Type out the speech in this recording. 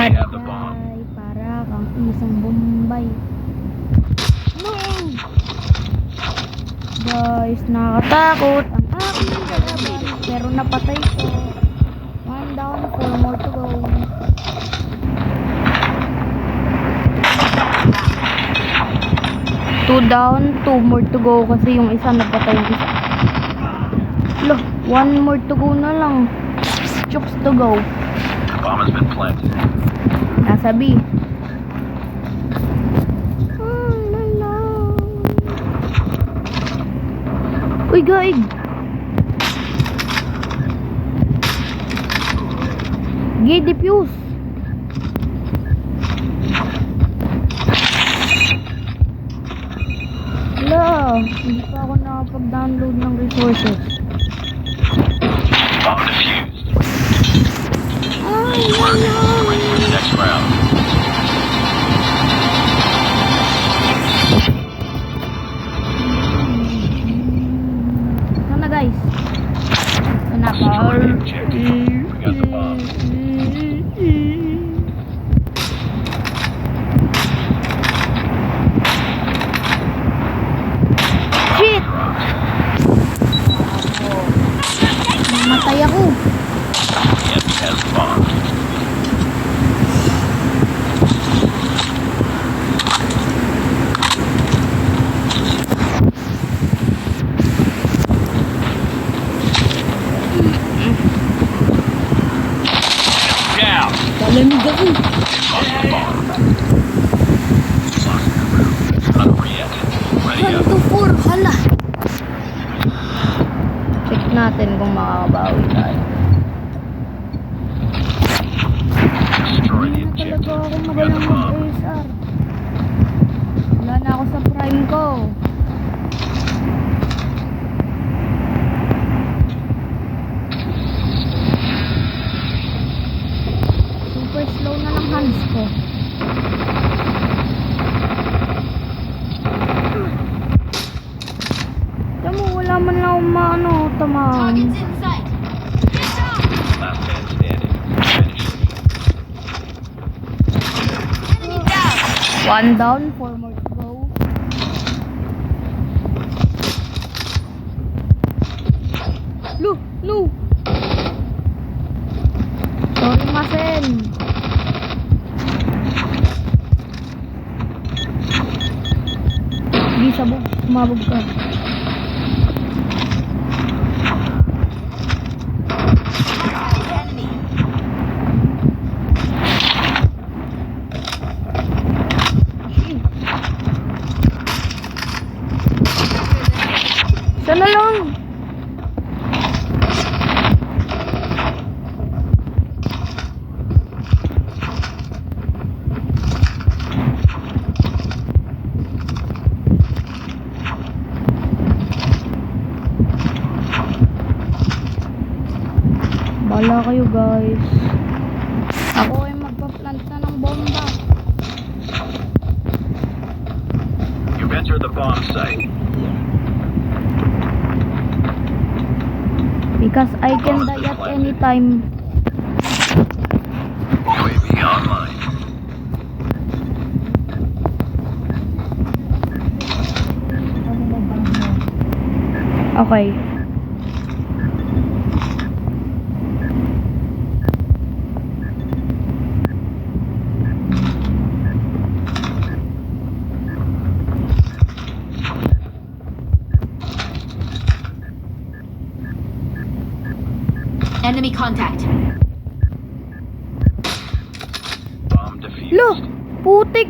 Bad guy, para kang isang bombay. No! Guys, nakakatakot ang aking kalaban, pero napatay ko. 1 down, 4 more to go. Two down, 2 more to go kasi yung isa napatay yung isa. Loh, 1 more to go na lang. Chooks to go. Bomb has been planted. Nasa B. Uy, gaig! Gay defuse! Wala! Hindi pa ako nakapag-download ng resources. Bomb defused. Ay, Ready for the next round. Sana guys. Sana ka. Destroy the objective. We got the bomb. Shit! Namatay ako. The enemy has the bomb. Down. Malamig ako. Lost the bomb. Not over yet. Ready 1 up. to 4. Hala. Check natin kung makakabawi tayo. Destroy the Hindi na talaga objective. ako We got the magalang bomb. mag-ASR. Wala na ako sa prime ko. Super slow na ng hands ko. Tama mo, wala man lang akong maano, tamaan. Targets in sight. Get down. Last man standing. Finish. Enemy down. 1 down, 4 more to go. No! Sorry, Masen. Hindi sabog, sumabog ka. Enemy. Sana lang. Bala kayo guys. Ako ay magpa-plant na ng bomba. You've entered the bomb site. Because I can die at any time. UAV online. Okay. Enemy contact. Bomb defused. Lo! Putik!